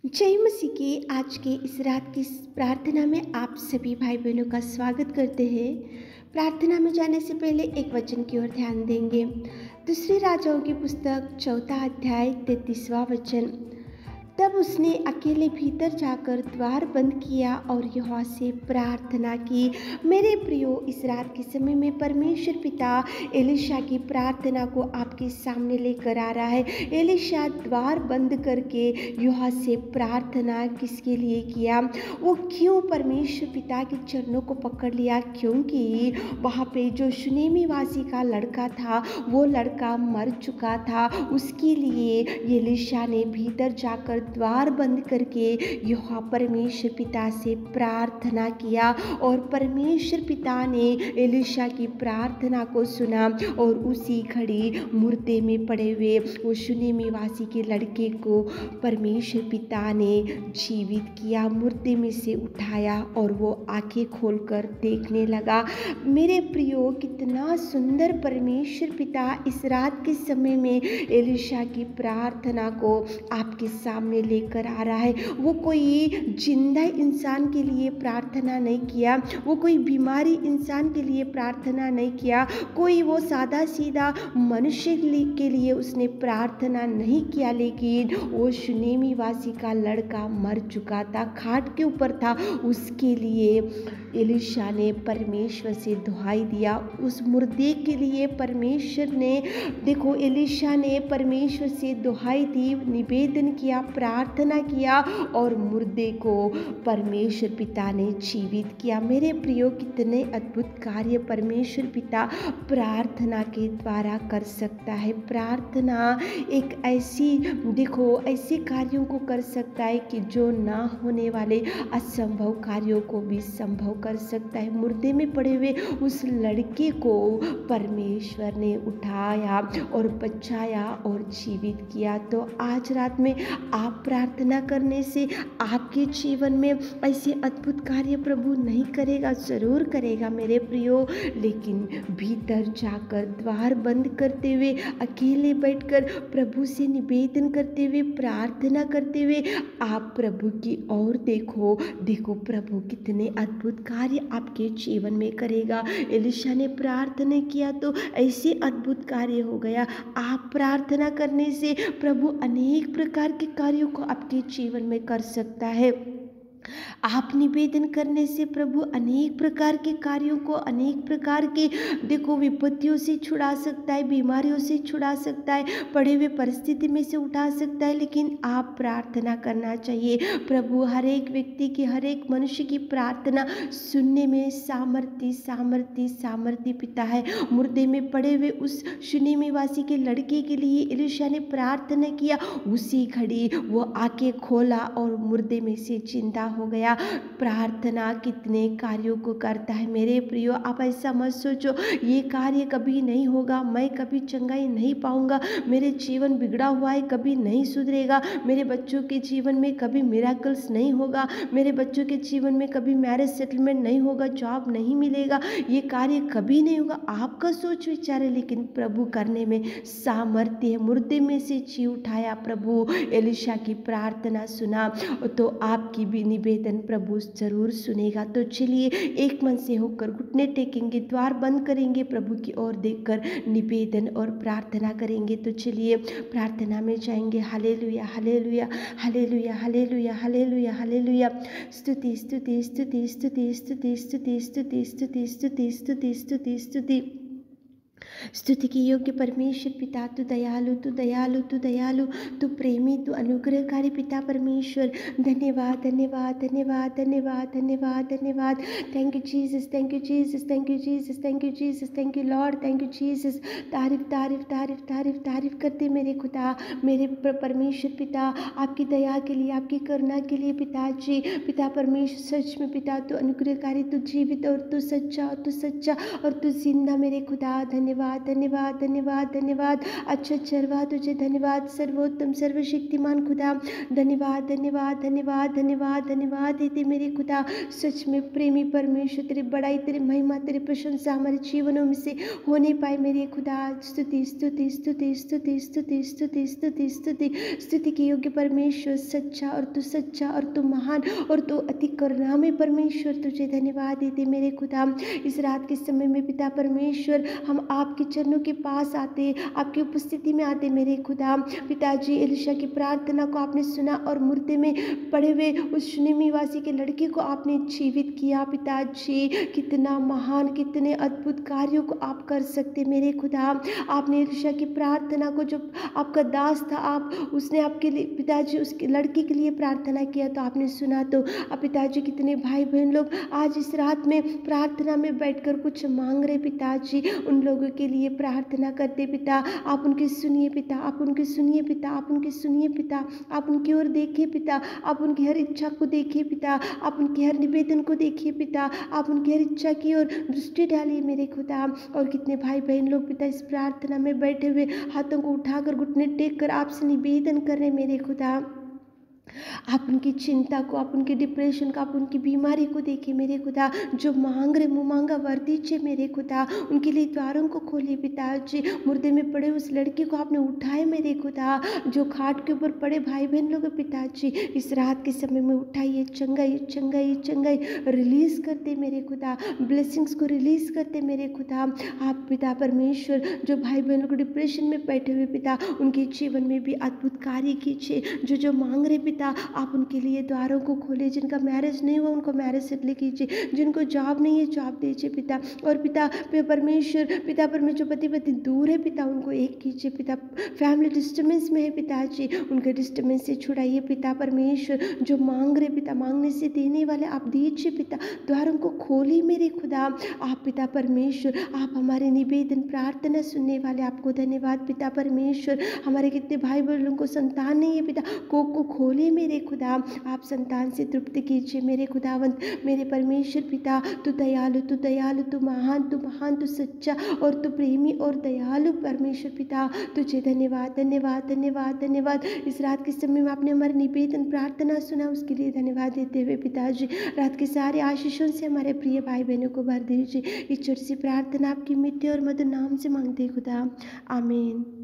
जय मसीह की आज के इस रात की इस प्रार्थना में आप सभी भाई बहनों का स्वागत करते हैं। प्रार्थना में जाने से पहले एक वचन की ओर ध्यान देंगे। दूसरी राजाओं की पुस्तक 4 अध्याय 33वां वचन। तब उसने अकेले भीतर जाकर द्वार बंद किया और यहोवा से प्रार्थना की। मेरे प्रियो, इस रात के समय में परमेश्वर पिता एलीशा की प्रार्थना को आपके सामने लेकर आ रहा है। एलीशा द्वार बंद करके यहोवा से प्रार्थना किसके लिए किया? वो क्यों परमेश्वर पिता के चरणों को पकड़ लिया? क्योंकि वहाँ पे जो शुनेमी वासी का लड़का था, वो लड़का मर चुका था। उसके लिए एलीशा ने भीतर जाकर द्वार बंद करके यहोवा परमेश्वर पिता से प्रार्थना किया और परमेश्वर पिता ने एलीशा की प्रार्थना को सुना और उसी घड़ी मुर्दे में पड़े हुए वो शुनेमी वासी के लड़के को परमेश्वर पिता ने जीवित किया, मुर्दे में से उठाया और वो आंखें खोलकर देखने लगा। मेरे प्रियो, कितना सुंदर परमेश्वर पिता इस रात के समय में एलीशा की प्रार्थना को आपके सामने लेकर आ रहा है। वो कोई जिंदा इंसान के लिए प्रार्थना नहीं किया, वो कोई बीमारी इंसान के लिए प्रार्थना नहीं किया, कोई वो सादा सीधा मनुष्य के लिए उसने प्रार्थना नहीं किया, लेकिन वो शुनेमी वासी का लड़का मर चुका था, खाट के ऊपर था। उसके लिए एलीशा ने परमेश्वर से दुहाई दिया। उस मुर्दे के लिए परमेश्वर ने, देखो, एलीशा ने परमेश्वर से दुहाई दी, निवेदन किया, प्रार्थना किया और मुर्दे को परमेश्वर पिता ने जीवित किया। मेरे प्रियो, कितने अद्भुत कार्य परमेश्वर पिता प्रार्थना के द्वारा कर सकता है। प्रार्थना एक ऐसी, देखो, ऐसे कार्यों को कर सकता है कि जो ना होने वाले असंभव कार्यों को भी संभव कर सकता है। मुर्दे में पड़े हुए उस लड़के को परमेश्वर ने उठाया और बचाया और जीवित किया। तो आज रात में आप प्रार्थना करने से आपके जीवन में ऐसे अद्भुत कार्य प्रभु नहीं करेगा, जरूर करेगा मेरे प्रियो, लेकिन भीतर जाकर द्वार बंद करते हुए, अकेले बैठकर प्रभु से निवेदन करते हुए, प्रार्थना करते हुए आप प्रभु की ओर देखो। देखो प्रभु कितने अद्भुत कार्य आपके जीवन में करेगा। एलीशा ने प्रार्थना किया तो ऐसे अद्भुत कार्य हो गया। आप प्रार्थना करने से प्रभु अनेक प्रकार के कार्यों को आपके जीवन में कर सकता है। आप निवेदन करने से प्रभु अनेक प्रकार के कार्यों को, अनेक प्रकार के, देखो, विपत्तियों से छुड़ा सकता है, बीमारियों से छुड़ा सकता है, पड़े हुए परिस्थिति में से उठा सकता है। लेकिन आप प्रार्थना करना चाहिए। प्रभु हर एक व्यक्ति की, हर एक मनुष्य की प्रार्थना सुनने में सामर्थ्य सामर्थ्य सामर्थ्य पिता है। मुर्दे में पड़े हुए उस शुनेमी वासी के लड़के के लिए एलीशा ने प्रार्थना किया, उसी घड़ी वो आंखें खोला और मुर्दे में से जिंदा हो गया। प्रार्थना कितने कार्यों को करता है मेरे प्रियो। आप ऐसा मत सोचो ये कार्य कभी नहीं होगा, मैं कभी चंगाई नहीं पाऊंगा, मेरे जीवन बिगड़ा हुआ है, कभी नहीं सुधरेगा, मेरे बच्चों के जीवन में कभी मिराकल्स नहीं होगा, मेरे बच्चों के जीवन में कभी मैरिज सेटलमेंट नहीं होगा, जॉब नहीं मिलेगा, ये कार्य कभी नहीं होगा। आपका सोच विचार है, लेकिन प्रभु करने में सामर्थ्य है। मुर्दे में से जी उठाया प्रभु, एलीशा की प्रार्थना सुना तो आपकी भी निवेदन प्रभु जरूर सुनेगा। तो चलिए एक मन से होकर घुटने टेकेंगे, द्वार बंद करेंगे, प्रभु की ओर देखकर निवेदन और प्रार्थना करेंगे। तो चलिए प्रार्थना में जाएंगे। Hallelujah hallelujah hallelujah hallelujah hallelujah hallelujah. स्तुति स्तुति स्तुति स्तुति स्तुति स्तुति स्तुति स्तुति स्तुति स्तुति स्तुति स्तुति स्तुति की योग्य परमेश्वर पिता, तू दयालु, तू दयालु, तू दयालु, तू प्रेमी, तू अनुग्रहकारी पिता परमेश्वर। धन्यवाद धन्यवाद धन्यवाद धन्यवाद धन्यवाद धन्यवाद। Thank you Jesus, thank you Jesus, thank you Jesus, thank you Jesus, thank you Lord, thank you Jesus. तारीफ तारीफ तारीफ तारीफ तारीफ करते मेरे खुदा, मेरे परमेश्वर पिता, आपकी दया के लिए, आपकी करुणा के लिए पिताजी। पिता परमेश्वर, सच में पिता तू अनुग्रहकारी, तू जीवित और तू सच्चा और तू सच्चा और तू जिंदा मेरे खुदा। धन्यवाद धन्यवाद धन्यवाद धन्यवाद धन्यवाद। अच्छा चरवाहा तुझे धन्यवाद, सर्वोत्तम सर्वशक्तिमान खुदा, धन्यवाद धन्यवाद धन्यवाद धन्यवाद धन्यवाद देते मेरे खुदा। सच में प्रेमी परमेश्वर, तेरी बड़ाई, तेरी महिमा, तेरी प्रशंसा हमारे जीवनों में से होने पाए मेरे खुदा। स्तुति स्तुति स्तुति स्तुति स्तुति स्तुति स्तुति स्तुति स्तुति के योग्य परमेश्वर, सच्चा और तू सच्चा और तू महान और तू अति करुणामय परमेश्वर, तुझे धन्यवाद देते मेरे खुदा। इस रात के समय में पिता परमेश्वर, हम आपके चरणों के पास आते, आपकी उपस्थिति में आते मेरे खुदा। पिताजी, एलिशा की प्रार्थना को आपने सुना और मुर्दे में पड़े हुए उस शुनेमी के लड़के को आपने जीवित किया। पिताजी, कितना महान, कितने अद्भुत कार्यों को आप कर सकते मेरे खुदा। आपने एलिशा की प्रार्थना को, जो आपका दास था, आप उसने आपके लिए पिताजी उसके लड़के के लिए प्रार्थना किया तो आपने सुना। तो अब पिताजी, कितने भाई बहन लोग आज इस रात में प्रार्थना में बैठकर कुछ मांग रहे पिताजी, उन लोगों के लिए प्रार्थना करते पिता। आप उनकी सुनिए पिता, आप उनकी सुनिए पिता, आप उनकी सुनिए पिता, आप उनकी ओर देखिए पिता, आप उनकी हर इच्छा को देखिए पिता, आप उनकी हर निवेदन को देखिए पिता, आप उनकी हर इच्छा की ओर दृष्टि डालिए मेरे खुदा। और कितने भाई बहन लोग पिता इस प्रार्थना में बैठे हुए हाथों को उठाकर, घुटने टेक कर आपसे निवेदन कर रहे मेरे खुदा। आप उनकी चिंता को, आप उनकी डिप्रेशन को, आप उनकी बीमारी को देखिए मेरे खुदा। जो मांग रहे मुँह मांगा वर दीजिए मेरे खुदा, उनके लिए द्वारों को खोलिए पिताजी। मुर्दे में पड़े उस लड़के को आपने उठाए मेरे खुदा, जो खाट के ऊपर पड़े भाई बहन लोग पिताजी, इस रात के समय में उठाइए, चंगाई चंगाई चंगाई रिलीज करते मेरे खुदा, ब्लेसिंग्स को रिलीज करते मेरे खुदा। आप पिता परमेश्वर, जो भाई बहनों को डिप्रेशन में बैठे हुए पिता, उनके जीवन में भी अद्भुत कार्य कीजिए। जो मांग रहे पिता, आप उनके लिए द्वारों को खोले। जिनका मैरिज नहीं हुआ उनको मैरिज सेटल कीजिए, जिनको जॉब नहीं है जॉब दीजिए पिता। और पिता परमेश्वर, पिता परमेश्वर, जो पति पत्नी दूर है पिता, उनको एक कीजिए पिता। फैमिली डिस्टर्बेंस में है पिताजी, उनके डिस्टर्बेंस से छुड़ाइए पिता परमेश्वर। जो मांग रहे पिता, मांगने से देने वाले आप दीजिए पिता, द्वारों को खोलिए मेरे खुदा। आप पिता परमेश्वर, आप हमारे निवेदन प्रार्थना सुनने वाले, आपको धन्यवाद पिता परमेश्वर। हमारे कितने भाई बहनों को संतान नहीं है पिता, को खोलिए मेरे खुदा। आप संतान से तृप्त कीजिए मेरे खुदावंत, मेरे परमेश्वर पिता। तू दयालु, तू दयालु, तू महान, तू महान, तू सच्चा और तू प्रेमी और दयालु परमेश्वर पिता। तुझे धन्यवाद धन्यवाद धन्यवाद धन्यवाद। इस रात के समय में आपने हमारे निवेदन प्रार्थना सुना, उसके लिए धन्यवाद देते हुए पिताजी, रात के सारे आशीषों से हमारे प्रिय भाई बहनों को भर दीजिए। इस छोटी सी प्रार्थना आपकी मीठे और मधुर नाम से मांगते खुदा, आमीन।